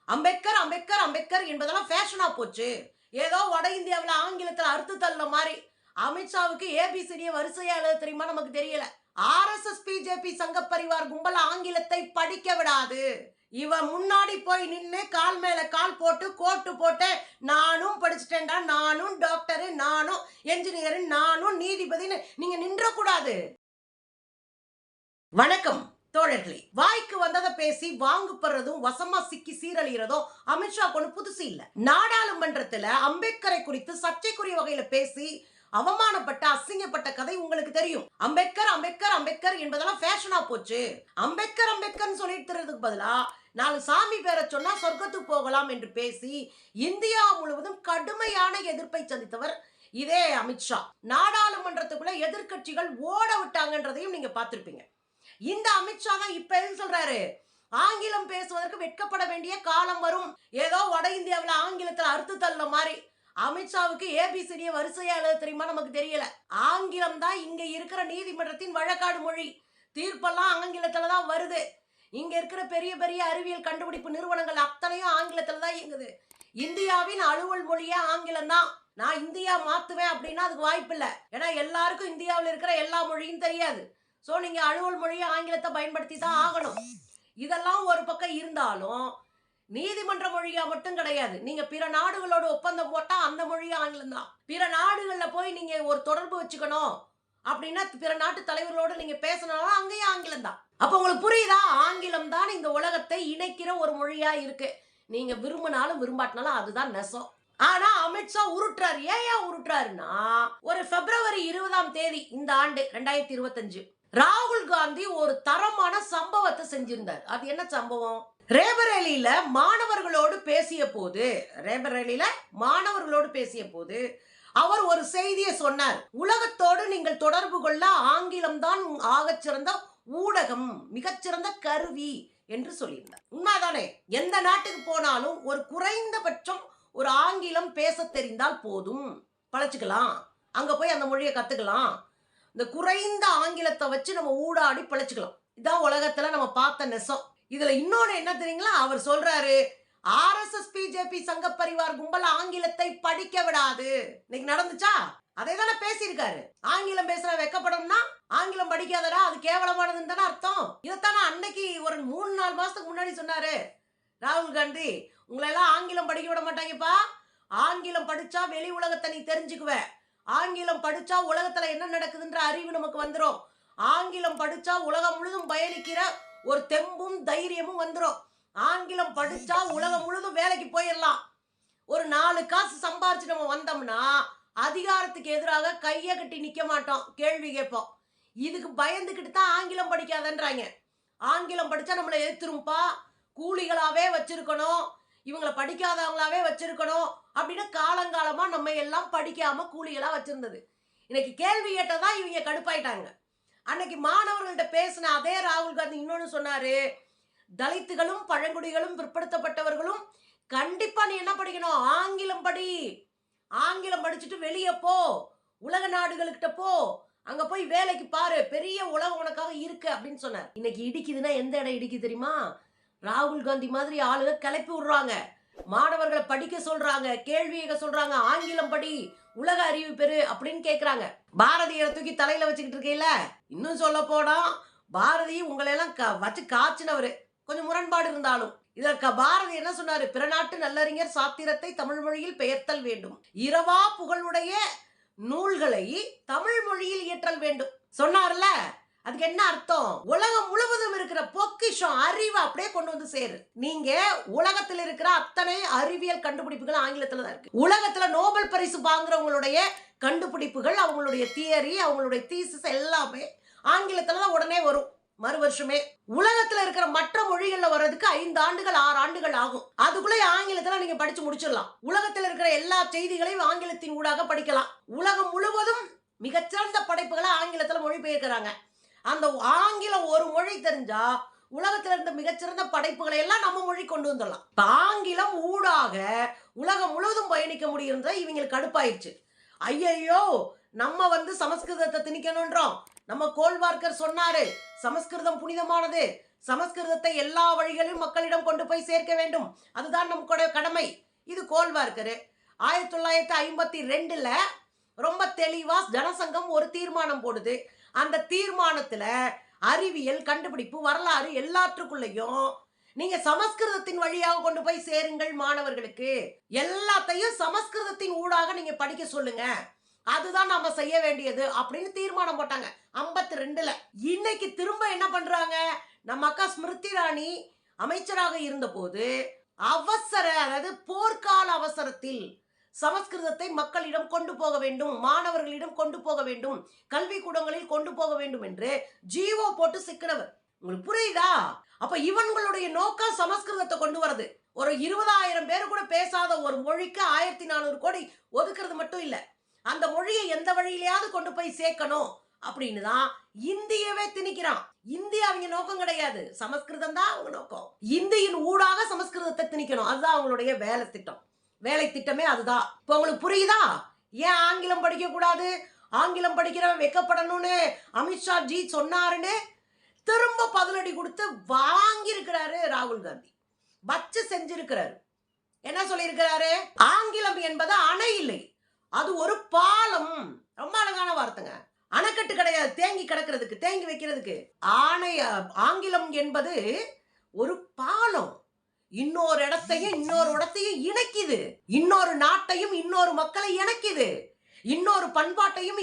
அம்பேத்கர் அம்பேத்கர் அம்பேத்கர் என்பதெல்லாம் ஃபேஷனா போச்சு. ஏதோ வட இந்தியாவில் ஆங்கிலத்தில் அறுத்து தள்ள மாதிரி அமித்ஷாவுக்கு ஏபிசிடியை வரிசையா எழுத தெரியுமா நமக்கு தெரியல. ஆர்எஸ்எஸ் பிஜேபி சங்க பரிவார் கும்பல் ஆங்கிலத்தை படிக்க விடாது. இவன் முன்னாடி போய் நின்று கால் மேல கால் போட்டு கோட்டு போட்டு நானும் படிச்சுட்டேன்டா, நானும் டாக்டரு, நானும் என்ஜினியரு, நானும் நீதிபதினு நீங்க நின்ற கூடாது. வணக்கம் தோழர்களே. வாய்க்கு வந்ததை பேசி வாங்குப்படுறதும் வசமா சிக்கி சீரழிகிறதும் அமித்ஷா கொண்டு புதுசு இல்ல. நாடாளுமன்றத்துல அம்பேத்கரை குறித்து சர்ச்சைக்குரிய வகையில பேசி அவமானப்பட்ட அசிங்கப்பட்ட கதை உங்களுக்கு தெரியும். அம்பேத்கர் அம்பேத்கர் அம்பேத்கர் என்பதெல்லாம் ஃபேஷனா போச்சு. அம்பேத்கர் அம்பேத்கர் சொல்லிட்டு பதிலா 4 சாமி பேரை சொன்னா சொர்க்கத்துக்கு போகலாம் என்று பேசி இந்தியா முழுவதும் கடுமையான எதிர்ப்பை சந்தித்தவர் இதே அமித்ஷா. நாடாளுமன்றத்துக்குள்ள எதிர்கட்சிகள் ஓட விட்டாங்கன்றதையும் நீங்க பார்த்திருப்பீங்க. இந்த அமித்ஷா தான் இப்ப எது சொல்றாரு, ஆங்கிலம் பேசுவதற்கு வெட்கப்பட வேண்டிய காலம் வரும். ஏதோ வட இந்தியாவில் ஆங்கிலத்தில் அறுத்து தள்ள மாதிரி அமித்ஷாவுக்கு ஏபிசிடியை வரிசையா எழுத தெரியுமா நமக்கு தெரியல. ஆங்கிலம் தான் இங்க இருக்கிற நீதிமன்றத்தின் வழக்காடு மொழி. தீர்ப்பெல்லாம் ஆங்கிலத்துல தான் வருது. இங்க இருக்கிற பெரிய பெரிய அறிவியல் கண்டுபிடிப்பு நிறுவனங்கள் அத்தனையும் ஆங்கிலத்துல தான் இயங்குது. இந்தியாவின் அலுவல் மொழியா ஆங்கிலம் தான். நான் இந்தியா மாத்துவேன் அப்படின்னா அதுக்கு வாய்ப்பு இல்லை. ஏன்னா எல்லாருக்கும் இந்தியாவில் இருக்கிற எல்லா மொழியும் தெரியாது. ஸோ நீங்க அலுவல் மொழியை ஆங்கிலத்தை பயன்படுத்தி தான் ஆகணும். இதெல்லாம் ஒரு பக்கம் இருந்தாலும் நீதிமன்ற மொழியா மட்டும் கிடையாது. நீங்க பிற நாடுகளோட ஒப்பந்தம் போட்டா அந்த மொழி ஆங்கிலம் தான். பிற நாடுகள்ல போய் நீங்க ஒரு தொடர்பு வச்சுக்கணும் அப்படின்னா பிற நாட்டு தலைவர்களோட நீங்க பேசணும், அங்கேயும் ஆங்கிலம் தான். அப்ப உங்களுக்கு புரியுதா, ஆங்கிலம் தான் இந்த உலகத்தை இணைக்கிற ஒரு மொழியா இருக்கு. நீங்க விரும்பினாலும் விரும்பாட்டினாலும் அதுதான் நெசம். ஆனா அமித்ஷா உருட்டுறாரு. ஏன் உருட்டுறாருன்னா, ஒரு பிப்ரவரி 20 இந்த ஆண்டு 2025 ராகுல் காந்தி ஒரு தரமான சம்பவத்தை செஞ்சிருந்தார். அது என்ன சம்பவம்? ரேபரேலியில மாணவர்களோடு பேசிய போது அவர் ஒரு செய்தியை சொன்னார். உலகத்தோடு நீங்கள் தொடர்பு கொள்ள ஆங்கிலம் தான் ஆகச்சிறந்த ஊடகம், மிகச்சிறந்த கருவி என்று சொல்லியிருந்தார். உண்மைதானே? எந்த நாட்டுக்கு போனாலும் ஒரு குறைந்தபட்சம் ஒரு ஆங்கிலம் பேச தெரிந்தால் போதும், பழச்சுக்கலாம். அங்க போய் அந்த மொழியை கத்துக்கலாம். இந்த குறைந்த ஆங்கிலத்தை வச்சு நம்ம ஊடாடி பழச்சுக்கலாம். இதான் உலகத்துல நம்ம பார்த்த நெசம். இதுல இன்னொன்னு என்ன தெரியுங்களா, அவர் சொல்றாரு, ஆர்எஸ்எஸ் பிஜேபி சங்க பரிவார் கும்பல் ஆங்கிலத்தை படிக்க விடாது. இன்னைக்கு நடந்துச்சா? அதே தானே பேசியிருக்காரு. ஆங்கிலம் பேசுற வெக்கப்படணும்னா ஆங்கிலம் படிக்காதடா, அது கேவலமானதுன்னு தானே அர்த்தம். இதைத்தானே அன்னைக்கு ஒரு 3-4 மாசத்துக்கு முன்னாடி சொன்னாரு ராகுல் காந்தி. உங்களை எல்லாம் ஆங்கிலம் படிக்க விட மாட்டாங்கப்பா. ஆங்கிலம் படிச்சா வெளி உலகத்தை நீ தெரிஞ்சுக்குவ. ஆங்கிலம் படிச்சா உலகத்துல என்ன நடக்குதுன்ற அறிவு நமக்கு வந்துடும். ஆங்கிலம் படிச்சா உலகம் முழுதும் பயணிக்கிற ஒரு தெம்பும் தைரியமும் வந்துடும். ஆங்கிலம் படிச்சா உலகம் முழுதும் வேலைக்கு போயிடலாம். ஒரு 4 காசு சம்பாரிச்சு நம்ம வந்தோம்னா அதிகாரத்துக்கு எதிராக கையை கட்டி நிக்க மாட்டோம், கேள்வி கேட்போம். இதுக்கு பயந்துக்கிட்டு தான் ஆங்கிலம் படிக்காதன்றாங்க. ஆங்கிலம் படிச்சா நம்மளை எதிர்த்துரும்பா, கூலிகளாவே வச்சிருக்கணும், இவங்களை படிக்காதவங்களாவே வச்சிருக்கணும் அப்படின்னு காலங்காலமா நம்ம எல்லாம் படிக்காம கூலிகளா வச்சிருந்தது. இன்னைக்கு கேள்வி கேட்டதான் இவங்க கடுப்பாயிட்டாங்க. அன்னைக்கு மாணவர்கள்ட்ட பேசின அதே ராகுல் காந்தி இன்னொன்னு சொன்னாரு, தலித்துகளும் பழங்குடிகளும் பிற்படுத்தப்பட்டவர்களும் கண்டிப்பா நீ என்ன படிக்கணும், ஆங்கிலம் படி. ஆங்கிலம் படிச்சுட்டு வெளியே போ, உலக நாடுகள்கிட்ட போ, அங்க போய் வேலைக்கு பாரு, பெரிய உலகம் உனக்காக இருக்கு அப்படின்னு சொன்னார். இன்னைக்கு இடிக்குதுன்னா எந்த இடம் இடிக்குது தெரியுமா? ராகுல் காந்தி மாதிரி ஆளுங்க கிளப்பி விடுறாங்க, மாணவர்களை படிக்க சொல்றாங்க, கேள்வி கேட்க சொல்றாங்க, ஆங்கிலம் படி, உலக அறிவு பெறு அப்படின்னு கேட்கிறாங்க. பாரதியை தூக்கி தலையில வச்சுக்கிட்டு இருக்கையில, இன்னும் சொல்ல போனா பாரதி உங்களை எல்லாம் வச்சு காய்ச்சினவரு. கொஞ்சம் முரண்பாடு இருந்தாலும் இதற்கு பாரதி என்ன சொன்னாரு, பிற நாட்டு நல்லறிஞர் சாத்திரத்தை தமிழ் மொழியில் பெயர்த்தல் வேண்டும், இரவா புகழுடைய நூல்களை தமிழ் மொழியில் இயற்றல் வேண்டும் சொன்னார்ல. அதுக்கு என்ன அர்த்தம்? உலகம் முழுவதும் இருக்கிற பொக்கிஷம் அறிவை அப்படியே கொண்டு வந்து சேரு. நீங்க உலகத்தில் இருக்கிற அத்தனை அறிவியல் கண்டுபிடிப்புகள் ஆங்கிலத்துல தான் இருக்கு. உலகத்துல நோபல் பரிசு வாங்குறவங்களுடைய கண்டுபிடிப்புகள், அவங்களுடைய தியரி, அவங்களுடைய தீசிஸ் எல்லாமே ஆங்கிலத்துல தான் உடனே வரும், மறு வருஷமே. உலகத்துல இருக்கிற மற்ற மொழிகள்ல வர்றதுக்கு 5 ஆண்டுகள் 6 ஆண்டுகள் ஆகும். அதுக்குள்ளே ஆங்கிலத்துல நீங்க படிச்சு முடிச்சிடலாம். உலகத்துல இருக்கிற எல்லா செய்திகளையும் ஆங்கிலத்தின் ஊடாக படிக்கலாம். உலகம் முழுவதும் மிகச்சிறந்த படைப்புகளை ஆங்கிலத்துல மொழிபெயர்க்கிறாங்க. அந்த ஆங்கிலம் ஒரு மொழி தெரிஞ்சா உலகத்துல இருந்த மிகச்சிறந்த படைப்புகளை எல்லாம் நம்ம மொழி கொண்டு வந்துடலாம். ஆங்கிலம் ஊடாக உலகம் முழுவதும் பயணிக்க முடியுன்ற இவங்களுக்கு கடுப்பாயிருச்சு. ஐயோ, நம்ம சமஸ்கிருதத்தை திணிக்கணும்ன்றோம். நம்ம கோல்வார்க்கர் சொன்னாரு, சமஸ்கிருதம் புனிதமானது, சமஸ்கிருதத்தை எல்லா வழிகளிலும் மக்களிடம் கொண்டு போய் சேர்க்க வேண்டும். அதுதான் நமக்கு கடமை. இது கோல்வார்க்கர் 1952ல ரொம்ப தெளிவா ஜனசங்கம் ஒரு தீர்மானம் போடுது. அந்த தீர்மானத்துல அறிவியல், கண்டுபிடிப்பு, வரலாறு எல்லாற்றுக்குள்ளேயும் நீங்க சமஸ்கிருதத்தின் வழியாக கொண்டு போய் சேருங்கள் மாணவர்களுக்கு. எல்லாத்தையும் சமஸ்கிருதத்தின் ஊடாக நீங்க படிக்க சொல்லுங்க. அதுதான் நாம செய்ய வேண்டியது அப்படின்னு தீர்மானம் போட்டாங்க 52ல. இன்னைக்கு திரும்ப என்ன பண்றாங்க? நம்ம அக்கா ஸ்மிருதி இரானி அமைச்சராக இருந்த போது அதாவது போர்க்கால அவசரத்தில் சமஸ்கிருதத்தை மக்களிடம் கொண்டு போக வேண்டும், மாணவர்களிடம் கொண்டு போக வேண்டும், கல்வி கூடங்களில் கொண்டு போக வேண்டும் என்று ஜீவோ போட்டு சிக்கினவர். உங்களுக்கு புரியுதா? அப்ப இவங்களுடைய நோக்கம் சமஸ்கிருதத்தை கொண்டு வரது. ஒரு 20,000 பேர் கூட பேசாத ஒரு மொழிக்கு 1400 கோடி ஒதுக்குறது மட்டும் இல்ல, அந்த மொழியை எந்த வழியிலையாவது கொண்டு போய் சேர்க்கணும் அப்படின்னு தான் இந்தியவே திணிக்கிறான். இந்திய அவங்க நோக்கம் கிடையாது, சமஸ்கிருதம் தான் அவங்க நோக்கம். இந்தியின் ஊடாக சமஸ்கிருதத்தை திணிக்கணும், அதுதான் அவங்களுடைய வேலை திட்டமே அதுதான். இப்போ உங்களுக்கு புரியுதா ஏன் ஆங்கிலம் படிக்க கூடாது, ஆங்கிலம் படிக்கிறவன் வெக்கப்படணும்னு அமித்ஷா ஜி சொன்னாருன்னு திரும்ப பதிலடி கொடுத்து வாங்கி இருக்கிறாரு ராகுல் காந்தி. வச்சு செஞ்சிருக்கிறாரு. என்ன சொல்லியிருக்கிறாரு? ஆங்கிலம் என்பது அணை இல்லை, அது ஒரு பாலம். ரொம்ப அழகான வார்த்தைங்க. அணைக்கட்டு கிடையாது, தேங்கி கிடக்கிறதுக்கு, தேங்கி வைக்கிறதுக்கு. ஆங்கிலம் என்பது ஒரு பாலம். இன்னொரு இடத்தையும் இணைக்குது, இன்னொரு நாட்டையும் இன்னொரு மக்களை இணைக்குது, இன்னொரு பண்பாட்டையும்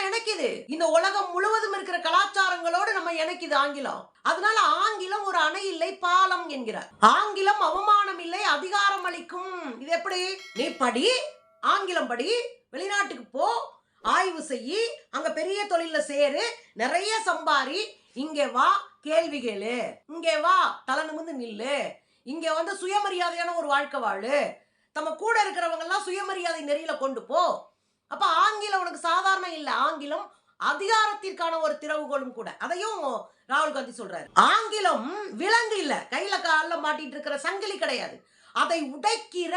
இணைக்குது. இந்த உலகம் முழுவதும் இருக்கிற கலாச்சாரங்களோடு நம்ம இணைக்குது ஆங்கிலம். அதனால ஆங்கிலம் ஒரு அணை இல்லை, பாலம் என்கிறார். ஆங்கிலம் அவமானம் இல்லை, அதிகாரம் அளிக்கும். இது எப்படி? நீ படி, ஆங்கிலம் படி, வெளிநாட்டுக்கு போ, ஆய்வு செய்யி, அங்க பெரிய தொழில சேரு, நிறைய சம்பாரி, இங்கே வா கேள்வி கேளு, இங்கே வா தலை நிமிர்ந்து நில்லு, இங்க வந்து சுயமரியாதையான ஒரு வாழ்க்கை வாழு, நம்ம கூட இருக்கிறவங்க எல்லாம் சுயமரியாதை நெறியில கொண்டு போ. அப்ப ஆங்கிலம் உனக்கு சாதாரண இல்ல, ஆங்கிலம் அதிகாரத்திற்கான ஒரு திறவுகோலும் கூட. அதையும் ராகுல் காந்தி சொல்றாரு. ஆங்கிலம் விலங்கு இல்ல, கையில கால மாட்டிட்டு இருக்கிற சங்கிலி கிடையாது, அதை உடைக்கிற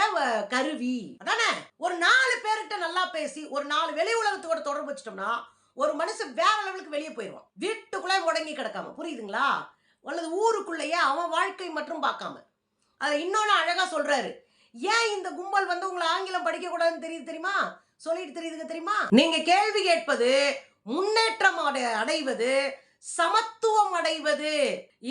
கருவி. அதானே? ஒரு 4 பேர்கிட்ட நல்லா பேசி ஒரு 4 வெளி உலகத்தோட தொடர்பு வச்சிட்டோம்னா ஒரு மனுஷன் வேற லெவலுக்கு வெளியே போயிடுவான், வீட்டுக்குள்ளே முடங்கி கிடக்காம. புரியுதுங்களா? அல்லது ஊருக்குள்ளேயே அவன் வாழ்க்கை மட்டும் பார்க்காம. அதை இன்னொன்னு அழகா சொல்றாரு. ஏன் இந்த கும்பல் வந்து உங்களை ஆங்கிலம் படிக்க கூடாதுன்னு தெரியுமா? சொல்லிட்டு தெரியுமா? நீங்க கேள்வி கேட்பது, முன்னேற்றம் அடைவது, சமத்துவம் அடைவது.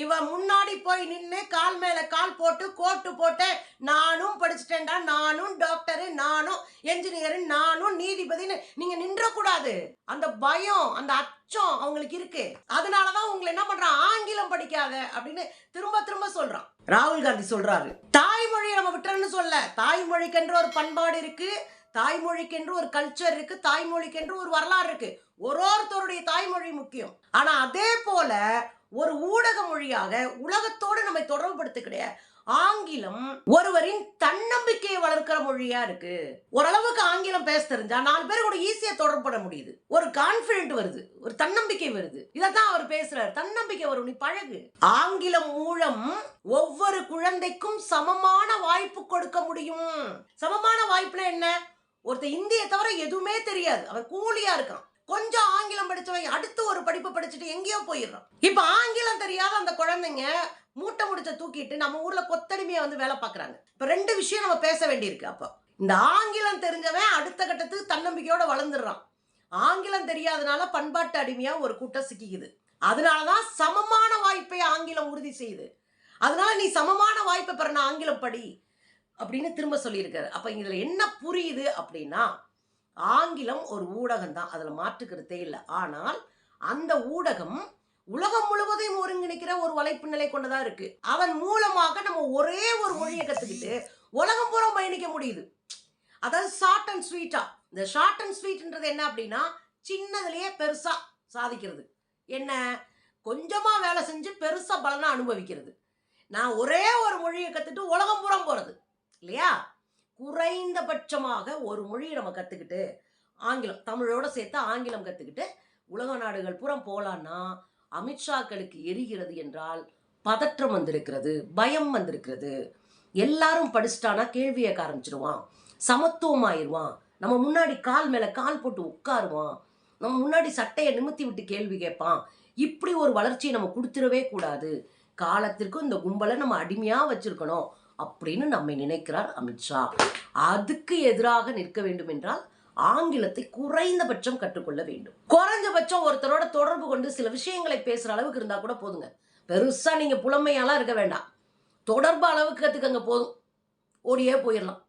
இவன் முன்னாடி போய் நின்று கால் மேல கால் போட்டு கோட்டு போட்டு நானும் படிச்சுட்டேன்டா, நானும் டாக்டரு, நானும் என்ஜினியரு, நானும் நீதிபதினு நீங்க நின்ற கூடாது. அந்த பயம், அந்த அச்சம் அவங்களுக்கு இருக்கு. அதனாலதான் உங்களை என்ன பண்றான்? ஆங்கிலம் படிக்காத அப்படின்னு திரும்ப சொல்றான். ராகுல் காந்தி சொல்றாரு, தாய்மொழியை நம்ம விட்டுறன்னு சொல்ல, தாய்மொழிக்கென்று ஒரு பண்பாடு இருக்கு, தாய்மொழிக்கென்று ஒரு கல்ச்சர் இருக்கு, தாய்மொழிக்கென்று ஒரு வரலாறு இருக்கு. ஒருத்தருடைய தாய்மொழி முக்கியம். ஆனா அதே போல ஒரு ஊடக மொழியாக உலகத்தோடு நம்மை தொடர்புபடுத்திக்கிற ஆங்கிலம் ஒருவரின் தன்னம்பிக்கையை வளர்க்கிற மொழியா இருக்கு. ஓரளவுக்கு ஆங்கிலம் பேச தெரிஞ்சா 4 பேர் கூட ஈஸியா தொடர்புபட முடியுது. ஒரு கான்பிடென்ட் வருது, ஒரு தன்னம்பிக்கை வருது. இதான் அவர் பேசுறாரு, தன்னம்பிக்கை வரும், நீ பழகு. ஆங்கிலம் மூலம் ஒவ்வொரு குழந்தைக்கும் சமமான வாய்ப்பு கொடுக்க முடியும். சமமான வாய்ப்புல என்ன? ஒருத்தர் இந்திய தவிர எதுவுமே தெரியாது, அவன் கூலியா இருக்கான், கொஞ்சம் ஆங்கிலம் படிச்சவன் அடுத்து ஒரு படிப்பு படிச்சுட்டு எங்கேயோ போயிடுறான். இப்ப ஆங்கிலம் தெரியாத அந்த குழந்தைங்க மூட்டை முடிச்ச தூக்கிட்டு நம்ம ஊர்ல கொத்தடிமையா வந்து வேலை பார்க்கறாங்க. இப்ப 2 விஷயம் நம்ம பேச வேண்டியிருக்கு. அப்ப இந்த ஆங்கிலம் தெரிஞ்சவன் அடுத்த கட்டத்துக்கு தன்னம்பிக்கையோட வளர்ந்துடுறான். ஆங்கிலம் தெரியாதனால பண்பாட்டு அடிமையா ஒரு கூட்டம் சிக்கிக்குது. அதனாலதான் சமமான வாய்ப்பை ஆங்கிலம் உறுதி செய்யுது. அதனால நீ சமமான வாய்ப்பை பெறணும், ஆங்கிலம் படி அப்படின்னு திரும்ப சொல்லியிருக்காரு. அப்ப இதுல என்ன புரியுது அப்படின்னா, ஆங்கிலம் ஒரு ஊடகம் தான், அதுல மாற்றுக்கிறதே இல்லை. ஆனால் அந்த ஊடகம் உலகம் முழுவதையும் ஒருங்கிணைக்கிற ஒரு வலைப்பு நிலை கொண்டதா இருக்கு. அதன் மூலமாக நம்ம ஒரே ஒரு மொழியை கத்துக்கிட்டு உலகம் பூரா பயணிக்க முடியுது. அதாவது ஷார்ட் அண்ட் ஸ்வீட்டா. இந்த ஷார்ட் அண்ட் ஸ்வீட்ன்றது என்ன அப்படின்னா, சின்னதுலயே பெருசா சாதிக்கிறது. என்ன? கொஞ்சமா வேலை செஞ்சு பெருசா பலனா அனுபவிக்கிறது. நான் ஒரே ஒரு மொழியை கத்துட்டு உலகம் பூரா போறது இல்லையா? குறைந்தபட்சமாக ஒரு மொழியை நம்ம கத்துக்கிட்டு, ஆங்கிலம் தமிழோட சேர்த்து ஆங்கிலம் கத்துக்கிட்டு உலக நாடுகள் பூரா போலான்னா அமித்ஷாக்களுக்கு எரிகிறது என்றால் பதற்றம் வந்திருக்கிறது, பயம் வந்திருக்கிறது. எல்லாரும் படிச்சுட்டானா கேள்வி கேட்க ஆரம்பிச்சிருவான், சமத்துவம் ஆயிடுவான், நம்ம முன்னாடி கால் மேல கால் போட்டு உட்காருவான், நம்ம முன்னாடி சட்டையை நிமித்தி விட்டு கேள்வி கேட்பான். இப்படி ஒரு வளர்ச்சியை நம்ம கொடுத்துடவே கூடாது, காலத்திற்கும் இந்த கும்பலை நம்ம அடிமையா வச்சிருக்கணும் அப்படின்னு நம்மை நினைக்கிறார் அமித்ஷா. அதுக்கு எதிராக நிற்க வேண்டும் என்றால் ஆங்கிலத்தை குறைந்தபட்சம் கற்றுக்கொள்ள வேண்டும். குறைஞ்சபட்சம் ஒருத்தரோட தொடர்பு கொண்டு சில விஷயங்களை பேசுற அளவுக்கு இருந்தா கூட போதுங்க. பெருசா நீங்க புலமையாலாம் இருக்க வேண்டாம், தொடர்பு அளவுக்கு கத்துக்கங்க போதும், ஓடியே போயிடலாம்.